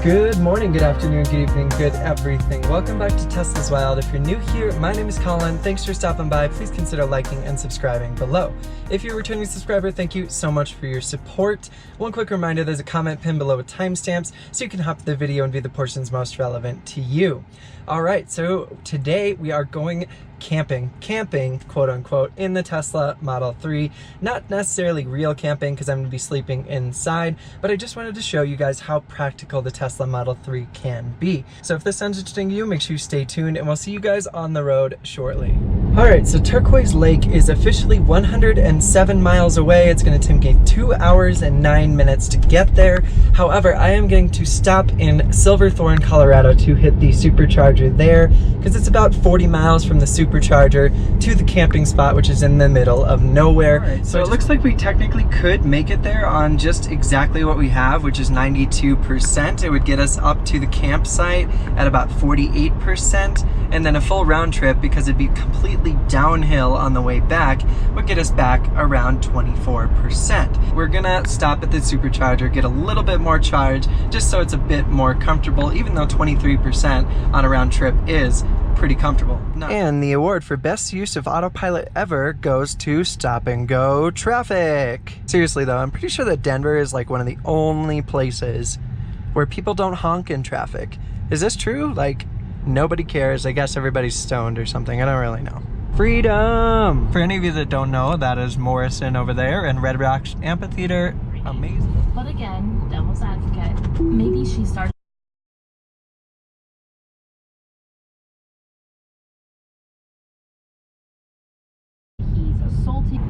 Good morning, good afternoon, good evening, good everything. Welcome back to Tesla's Wild. If you're new here, my name is Colin. Thanks for stopping by. Please consider liking and subscribing below. If you're a returning subscriber, thank you so much for your support. One quick reminder, there's a comment pinned below with timestamps so you can hop to the video and view the portions most relevant to you. All right, so today we are going camping, quote unquote, in the Tesla Model 3. Not necessarily real camping because I'm going to be sleeping inside, but I just wanted to show you guys how practical the Tesla Model 3 can be. So if this sounds interesting to you, make sure you stay tuned and we'll see you guys on the road shortly. All right, so Turquoise Lake is officially 107 miles away. It's going to take me 2 hours and 9 minutes to get there. However, I am going to stop in Silverthorne, Colorado to hit the supercharger there because it's about 40 miles from the supercharger to the camping spot, which is in the middle of nowhere. Right, so it looks like we technically could make it there on just exactly what we have, which is 92%. It would get us up to the campsite at about 48%, and then a full round trip, because it'd be completely downhill on the way back, would get us back around 24%. We're gonna stop at the supercharger, get a little bit more charge, just so it's a bit more comfortable, even though 23% on a round trip is pretty comfortable. And the award for best use of autopilot ever goes to Stop and Go Traffic. Seriously though, I'm pretty sure that Denver is like one of the only places where people don't honk in traffic. Is this true? Like, nobody cares. I guess everybody's stoned or something. I don't really know. Freedom! For any of you that don't know, that is Morrison over there and Red Rocks Amphitheater. Amazing. But again, devil's advocate, maybe she started. He's assaulting.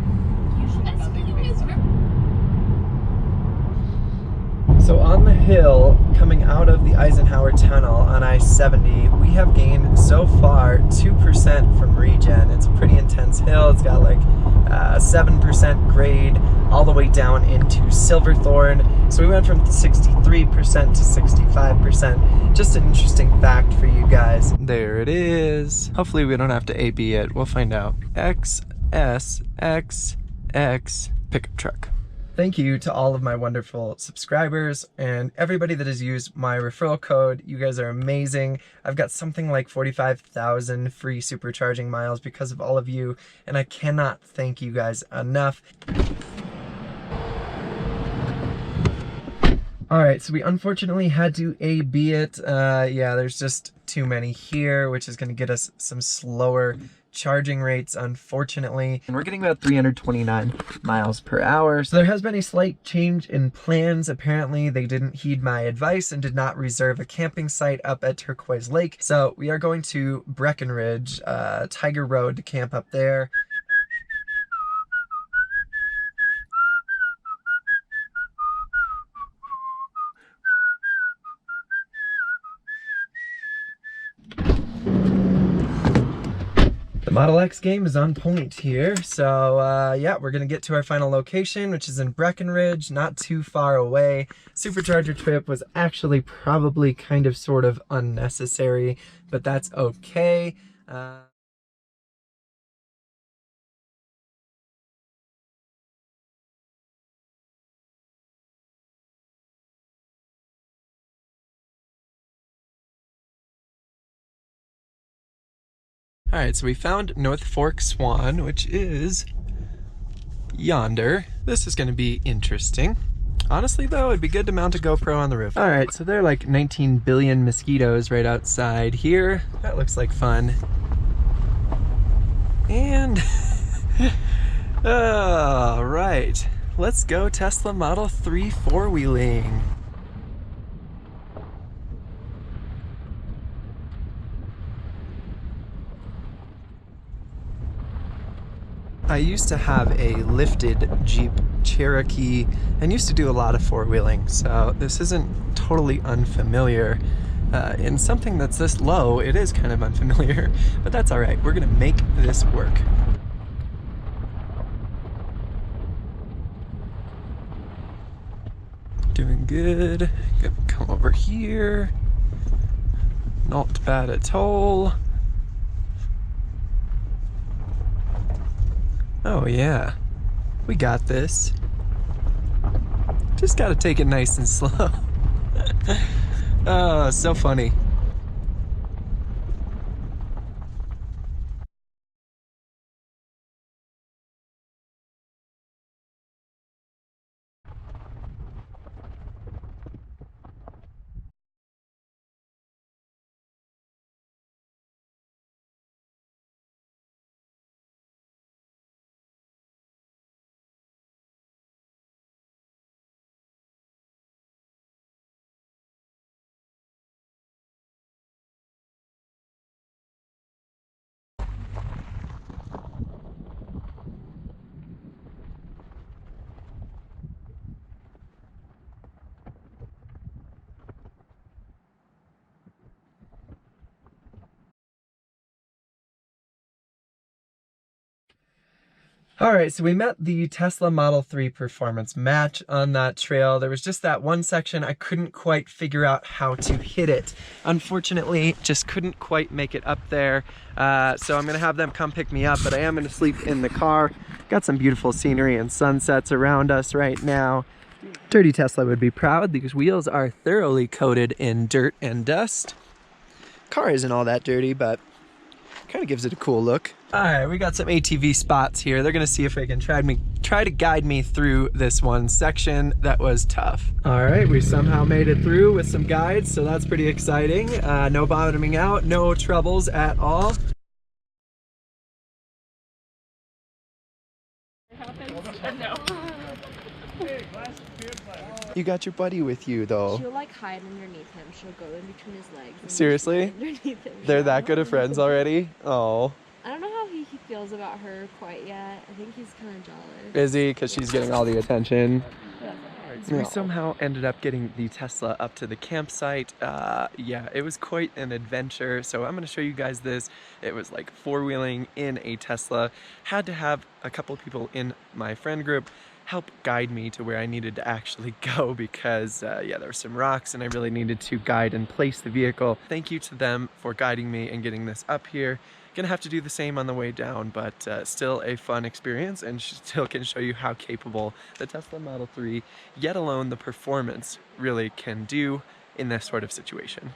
So on the hill coming out of the Eisenhower Tunnel on I-70, we have gained so far 2% from regen. It's a pretty intense hill. It's got like 7% grade all the way down into Silverthorne. So we went from 63% to 65%. Just an interesting fact for you guys. There it is. Hopefully we don't have to AB it. We'll find out. XSXX pickup truck. Thank you to all of my wonderful subscribers and everybody that has used my referral code. You guys are amazing. I've got something like 45,000 free supercharging miles because of all of you, and I cannot thank you guys enough. All right, so we unfortunately had to AB it. Yeah, there's just too many here, which is gonna get us some slower charging rates, unfortunately. And we're getting about 329 miles per hour. So there has been a slight change in plans. Apparently they didn't heed my advice and did not reserve a camping site up at Turquoise Lake. So we are going to Breckenridge, Tiger Road, to camp up there. The Model X game is on point here, so yeah, we're gonna get to our final location, which is in Breckenridge, not too far away. Supercharger trip was actually probably kind of sort of unnecessary, but that's okay. All right, so we found North Fork Swan, which is yonder. This is gonna be interesting. Honestly though, it'd be good to mount a GoPro on the roof. All right, so there are like 19 billion mosquitoes right outside here. That looks like fun. And, all right, let's go Tesla Model 3 four-wheeling. I used to have a lifted Jeep Cherokee and used to do a lot of four-wheeling, so this isn't totally unfamiliar. In something that's this low, it is kind of unfamiliar, but that's all right. We're gonna make this work. Doing good. Gonna come over here. Not bad at all. Oh yeah, we got this. Just gotta take it nice and slow. Oh, so funny. All right, so we met the Tesla Model 3 performance match on that trail. There was just that one section I couldn't quite figure out how to hit it. Unfortunately, just couldn't quite make it up there. So I'm gonna have them come pick me up, but I am gonna sleep in the car. Got some beautiful scenery and sunsets around us right now. Dirty Tesla would be proud. These wheels are thoroughly coated in dirt and dust. Car isn't all that dirty, but kind of gives it a cool look. All right, we got some ATV spots here. They're gonna see if they can try to guide me through this one section that was tough. All right, we somehow made it through with some guides, so that's pretty exciting. No bottoming out, no troubles at all. You got your buddy with you, though. She'll like hide underneath him. She'll go in between his legs. Seriously? Underneath him. They're that good of friends already? Oh. I don't know how he feels about her quite yet. I think he's kind of jealous. Is he? Because she's getting all the attention. So we No. somehow ended up getting the Tesla up to the campsite. Yeah, it was quite an adventure. So I'm going to show you guys this. It was like four-wheeling in a Tesla. Had to have a couple of people in my friend group help guide me to where I needed to actually go because yeah, there were some rocks and I really needed to guide and place the vehicle. Thank you to them for guiding me and getting this up here. Gonna have to do the same on the way down, but still a fun experience and still can show you how capable the Tesla Model 3, yet alone the performance, really can do in this sort of situation.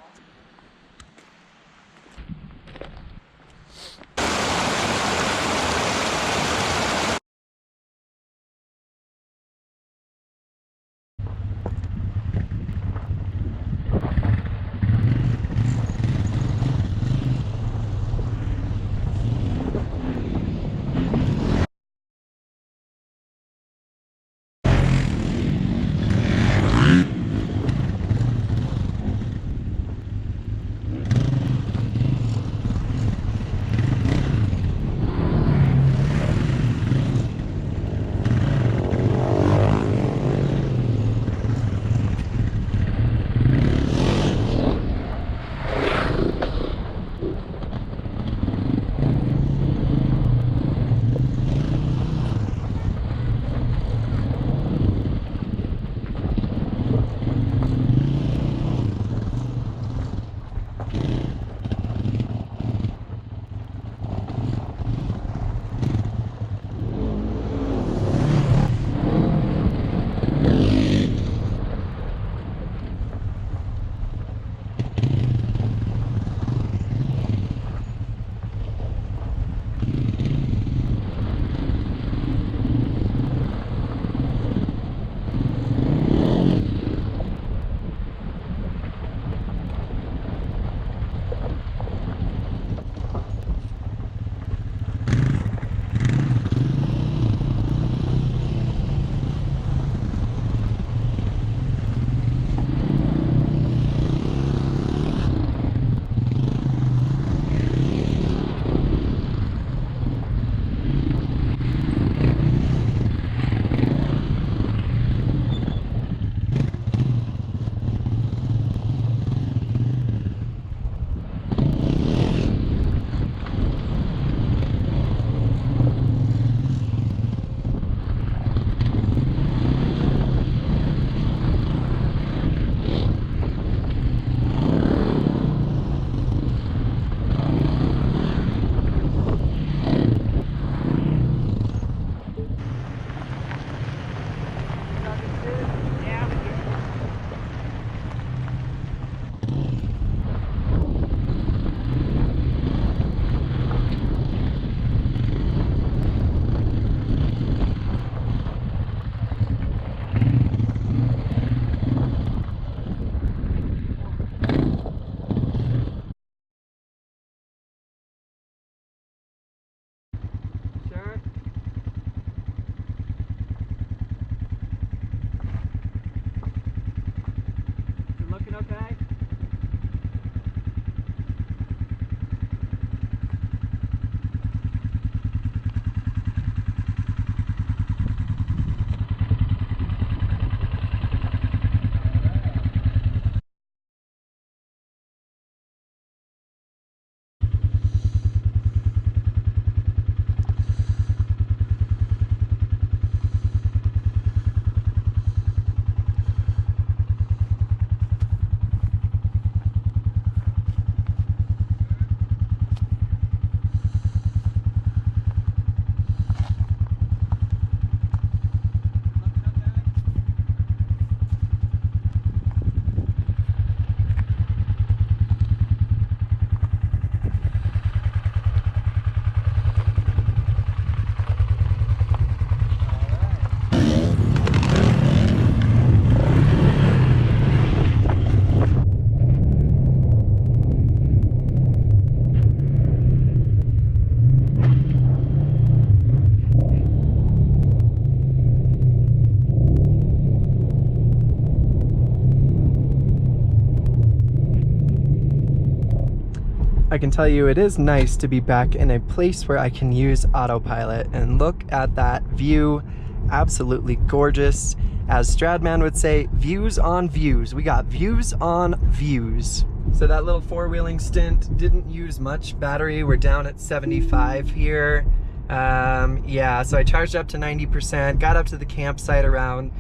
I can tell you it is nice to be back in a place where I can use Autopilot, and look at that view. Absolutely gorgeous. As Stradman would say, views on views. We got views on views. So that little four-wheeling stint didn't use much battery. We're down at 75 here. Yeah, so I charged up to 90%, got up to the campsite around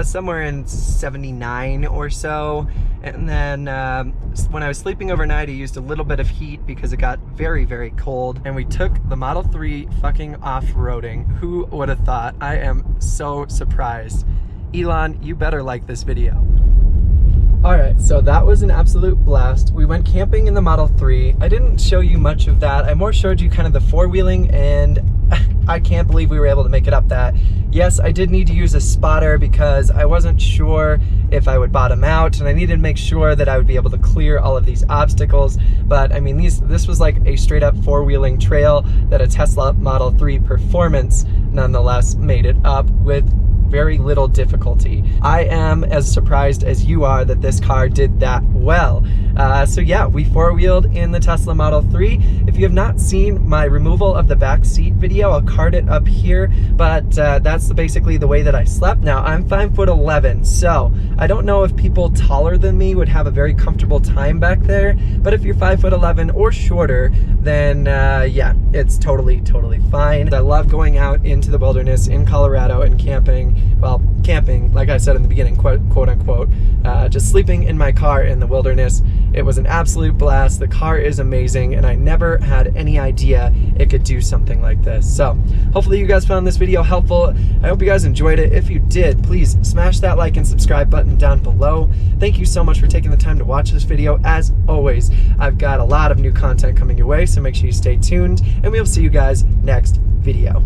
somewhere in 79 or so, and then when I was sleeping overnight I used a little bit of heat because it got very, very cold, and we took the Model 3 fucking off-roading. Who would have thought? I am so surprised. Elon, you better like this video. Alright, so that was an absolute blast. We went camping in the Model 3. I didn't show you much of that. I more showed you kind of the four-wheeling, and I can't believe we were able to make it up that. Yes, I did need to use a spotter because I wasn't sure if I would bottom out, and I needed to make sure that I would be able to clear all of these obstacles. But I mean, this was like a straight up four-wheeling trail that a Tesla Model 3 Performance nonetheless made it up with very little difficulty. I am as surprised as you are that this car did that well. So yeah, we four-wheeled in the Tesla Model 3. If you have not seen my removal of the back seat video, I'll card it up here, but that's basically the way that I slept. Now, I'm 5'11", so I don't know if people taller than me would have a very comfortable time back there, but if you're 5'11" or shorter, then yeah, it's totally fine. I love going out into the wilderness in Colorado and camping. Well, camping, like I said in the beginning, quote unquote, just sleeping in my car in the wilderness. It was an absolute blast. The car is amazing, and I never had any idea it could do something like this. So hopefully you guys found this video helpful. I hope you guys enjoyed it. If you did, please smash that like and subscribe button down below. Thank you so much for taking the time to watch this video. As always, I've got a lot of new content coming your way, so make sure you stay tuned, and we'll see you guys next video.